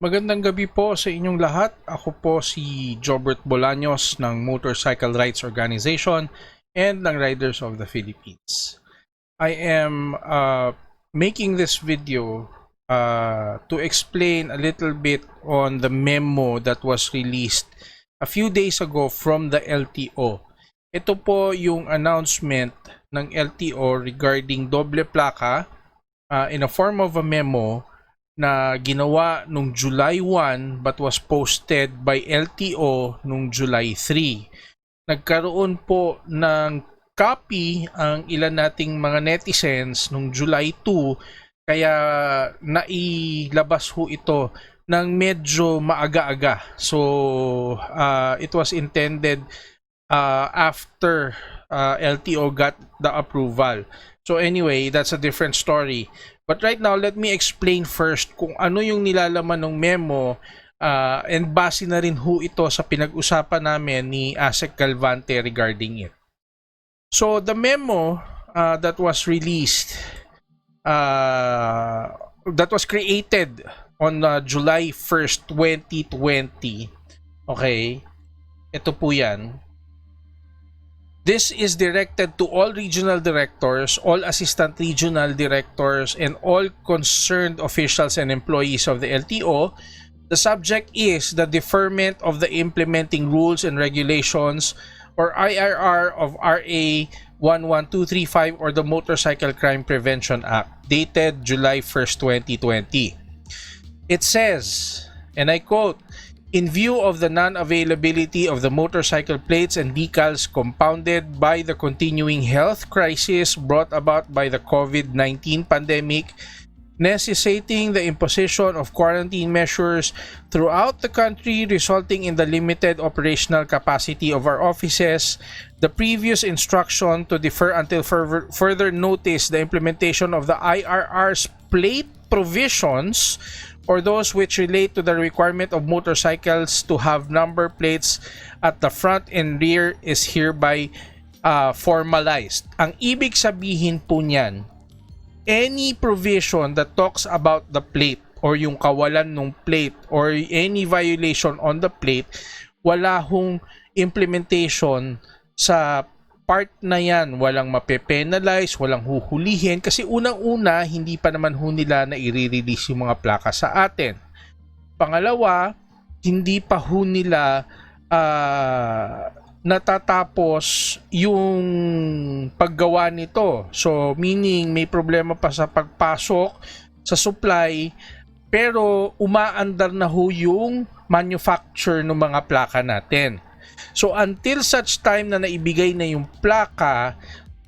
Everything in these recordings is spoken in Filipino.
Magandang gabi po sa inyong lahat. Ako po si Jobert Bolaños ng Motorcycle Rights Organization and ng Riders of the Philippines. I am making this video to explain a little bit on the memo that was released a few days ago from the LTO. Ito po yung announcement ng LTO regarding Doble Placa in a form of a memo na ginawa nung July 1 but was posted by LTO nung July 3. Nagkaroon po ng copy ang ilan nating mga netizens nung July 2 kaya nailabas ho ito ng medyo maaga-aga. So it was intended after LTO got the approval. So anyway, that's a different story. But right now, let me explain first kung ano yung nilalaman ng memo and base na rin ho ito sa pinag-usapan namin ni Asek Galvante regarding it. So the memo that was released, that was created on July 1st, 2020. Okay, ito po yan. This is directed to all regional directors, all assistant regional directors, and all concerned officials and employees of the LTO. The subject is the deferment of the implementing rules and regulations or IRR of RA 11235 or the Motorcycle Crime Prevention Act, dated July 1st, 2020. It says, and I quote, "In view of the non-availability of the motorcycle plates and decals compounded by the continuing health crisis brought about by the COVID-19 pandemic, necessitating the imposition of quarantine measures throughout the country resulting in the limited operational capacity of our offices, the previous instruction to defer until further notice the implementation of the IRR's plate provisions or those which relate to the requirement of motorcycles to have number plates at the front and rear is hereby formalized." Ang ibig sabihin po niyan, any provision that talks about the plate or yung kawalan ng plate or any violation on the plate, wala hong implementation sa part na yan. Walang mape-penalize, walang huhulihin kasi unang-una hindi pa naman ho nila na i-release yung mga plaka sa atin. Pangalawa, hindi pa ho nila natatapos yung paggawa nito. So meaning may problema pa sa pagpasok sa supply pero umaandar na ho yung manufacture ng mga plaka natin. So until such time na naibigay na yung plaka,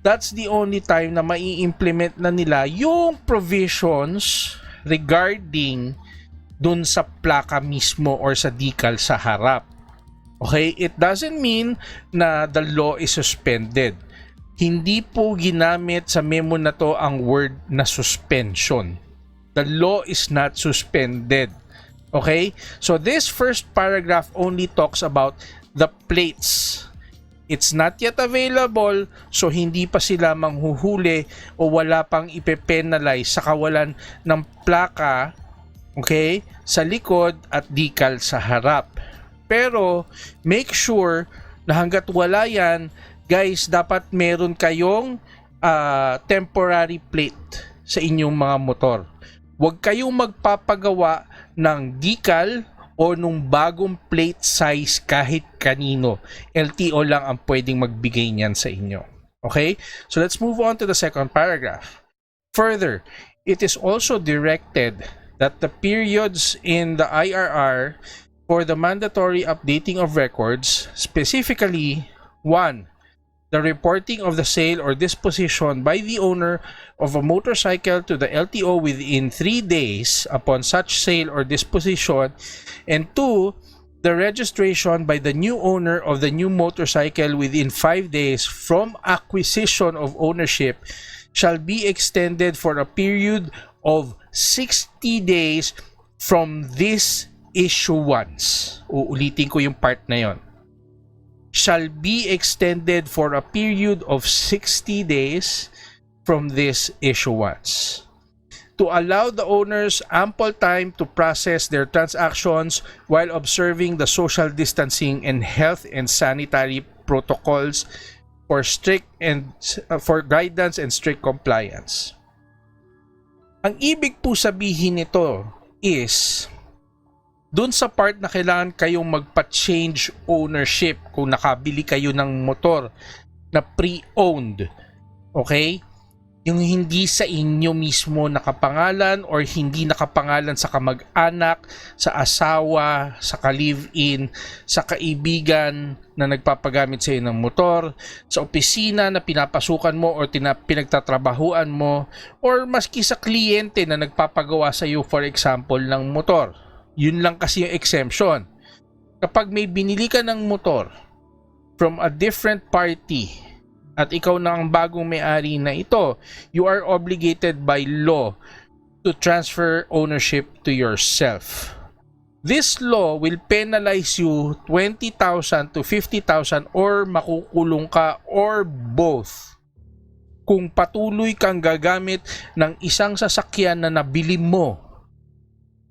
that's the only time na mai-implement na nila yung provisions regarding dun sa plaka mismo or sa decal sa harap. Okay, it doesn't mean na the law is suspended. Hindi po ginamit sa memo na to ang word na suspension. The law is not suspended. Okay, so this first paragraph only talks about the plates. It's not yet available, so hindi pa sila manghuhuli o wala pang ipe-penalize sa kawalan ng plaka, okay, sa likod at decal sa harap. Pero make sure na hanggat wala yan, guys, dapat meron kayong temporary plate sa inyong mga motor. Huwag kayong magpapagawa ng decal o nung bagong plate size kahit kanino. LTO lang ang pwedeng magbigay niyan sa inyo. Okay? So let's move on to the second paragraph. Further, it is also directed that the periods in the IRR for the mandatory updating of records, specifically 1. The reporting of the sale or disposition by the owner of a motorcycle to the LTO within 3 days upon such sale or disposition, and 2. The registration by the new owner of the new motorcycle within 5 days from acquisition of ownership shall be extended for a period of 60 days from this issuance. Uulitin ko yung part na yon. Shall be extended for a period of 60 days from this issuance. to allow the owners ample time to process their transactions while observing the social distancing and health and sanitary protocols for guidance and strict compliance. Ang ibig po sabihin nito is dun sa part na kailangan kayong magpa-change ownership kung nakabili kayo ng motor na pre-owned, okay? Yung hindi sa inyo mismo nakapangalan or hindi nakapangalan sa kamag-anak, sa asawa, sa ka-live-in, sa kaibigan na nagpapagamit sa iyo ng motor, sa opisina na pinapasukan mo or pinagtatrabahuan mo, or maski sa kliyente na nagpapagawa sa iyo, for example, ng motor. Yun lang kasi yung exemption. Kapag may binili ka ng motor from a different party, at ikaw na ang bagong may-ari na ito, you are obligated by law to transfer ownership to yourself. This law will penalize you 20,000 to 50,000 or makukulong ka or both kung patuloy kang gagamit ng isang sasakyan na nabili mo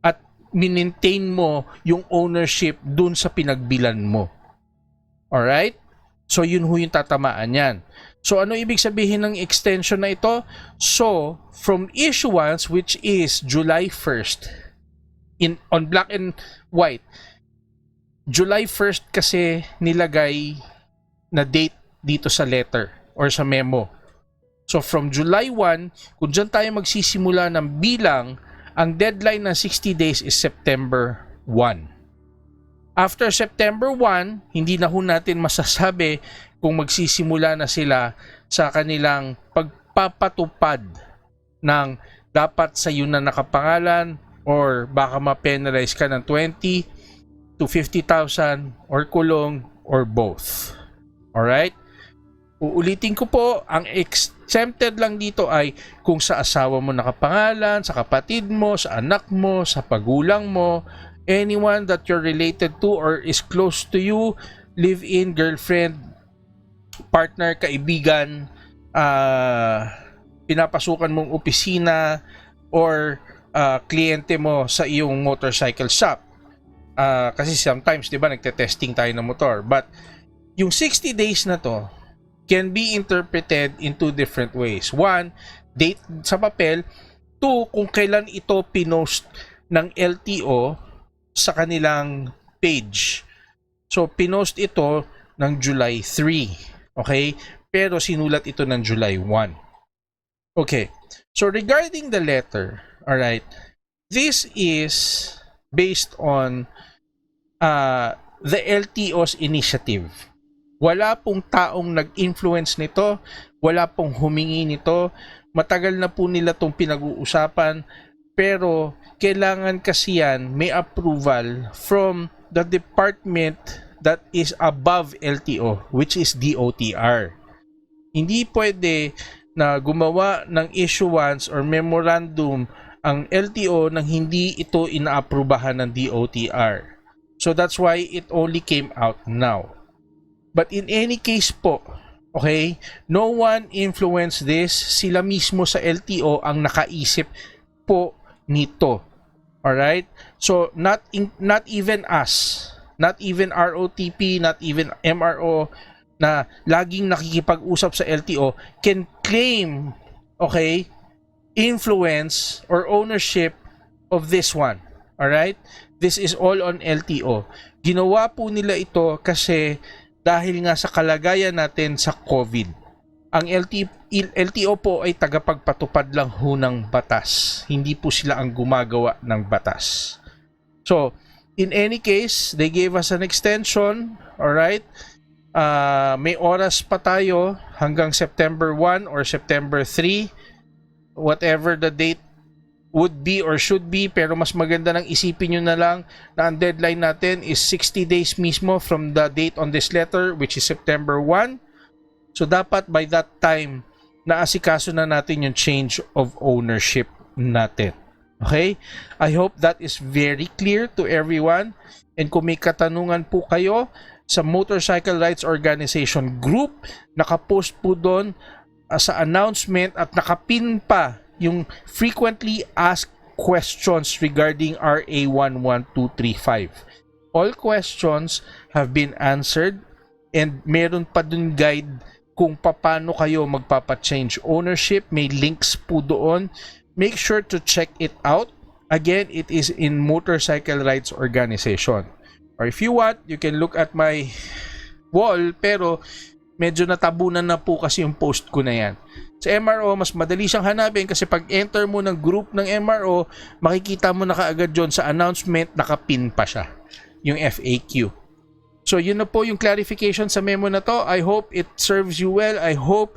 at maintain mo yung ownership dun sa pinagbilan mo. Alright? So yun ho yung tatamaan yan. So ano ibig sabihin ng extension na ito? So from issuance, which is July 1st, on black and white, July 1st kasi nilagay na date dito sa letter or sa memo. So from July 1, kung dyan tayo magsisimula ng bilang, ang deadline ng 60 days is September 1. After September 1, hindi na ho natin masasabi kung magsisimula na sila sa kanilang pagpapatupad ng dapat sa iyo na nakapangalan or baka ma-penalize ka ng 20 to 50,000 or kulong or both. Alright? Uulitin ko po, ang exempted lang dito ay kung sa asawa mo nakapangalan, sa kapatid mo, sa anak mo, sa pagulang mo, anyone that you're related to or is close to you, live-in, girlfriend, partner, kaibigan, pinapasukan mong opisina, or kliyente mo sa iyong motorcycle shop. Kasi sometimes, di ba, nagte-testing tayo ng motor. But yung 60 days na to can be interpreted in two different ways. One, date sa papel. Two, kung kailan ito pinost ng LTO sa kanilang page. So, pinost ito ng July 3. Okay? Pero sinulat ito ng July 1. Okay. So, regarding the letter, alright, this is based on the LTO's initiative. Wala pong taong nag-influence nito, wala pong humingi nito, matagal na po nila itong pinag-uusapan, pero kailangan kasi yan may approval from the department that is above LTO, which is DOTR. Hindi pwede na gumawa ng issuance or memorandum ang LTO nang hindi ito inaaprubahan ng DOTR. So that's why it only came out now. But in any case po, okay, no one influenced this. Sila mismo sa LTO ang nakaisip po nito. Alright? So, not even us, not even ROTP, not even MRO na laging nakikipag-usap sa LTO can claim, okay, influence or ownership of this one. Alright? This is all on LTO. Ginawa po nila ito kasi dahil nga sa kalagayan natin sa COVID. Ang LTO po ay tagapagpatupad lang ho ng batas. Hindi po sila ang gumagawa ng batas. So, in any case, they gave us an extension. Alright? May oras pa tayo hanggang September 1 or September 3. Whatever the date would be or should be. Pero mas maganda nang isipin nyo na lang na ang deadline natin is 60 days mismo from the date on this letter, which is September 1. So, dapat by that time, naasikaso na natin yung change of ownership natin. Okay? I hope that is very clear to everyone. And kung may katanungan po kayo sa Motorcycle Rights Organization group, nakapost po doon sa announcement at nakapin pa yung frequently asked questions regarding RA 11235. All questions have been answered and meron pa dun guide kung paano kayo magpapa-change ownership. May links po doon. Make sure to check it out. Again, it is in Motorcycle Rights Organization. Or if you want, you can look at my wall, pero medyo natabunan na po kasi yung post ko na yan. Sa MRO, mas madali siyang hanapin kasi pag enter mo ng group ng MRO, makikita mo na kaagad dyan sa announcement, nakapin pa siya, yung FAQ. So yun na po yung clarification sa memo na to. I hope it serves you well. I hope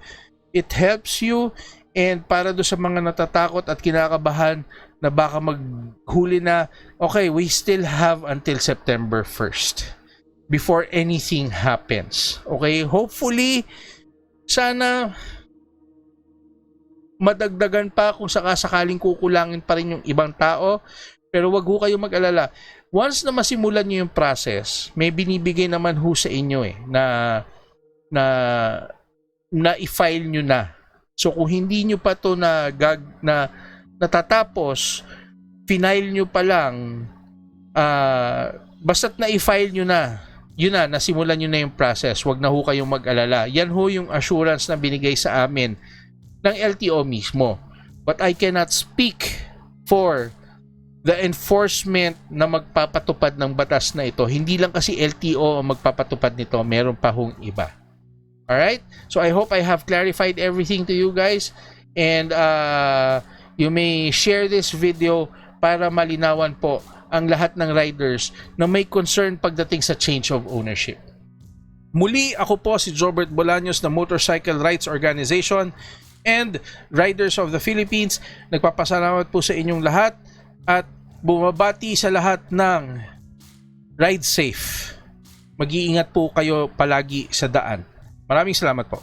it helps you. And para do sa mga natatakot at kinakabahan na baka maghuli na, okay, we still have until September 1st before anything happens. Okay, hopefully, sana madagdagan pa kung sakasakaling kukulangin pa rin yung ibang tao. Pero wag ho kayo mag-alala. Once na masimulan nyo yung process, may binibigay naman ho sa inyo na i-file nyo na. So kung hindi nyo pa to natatapos, final nyo pa lang, basta't na i-file nyo na, yun na, nasimulan nyo na yung process. Wag na ho kayong mag-alala. Yan ho yung assurance na binigay sa amin ng LTO mismo. But I cannot speak for the enforcement na magpapatupad ng batas na ito. Hindi lang kasi LTO ang magpapatupad nito, meron pa hong iba. Alright? So I hope I have clarified everything to you guys, and you may share this video para malinawan po ang lahat ng riders na may concern pagdating sa change of ownership. Muli, ako po si Jobert Bolaños ng Motorcycle Rights Organization and Riders of the Philippines. Nagpapasalamat po sa inyong lahat at bumabati sa lahat ng ride safe. Mag-iingat po kayo palagi sa daan. Maraming salamat po.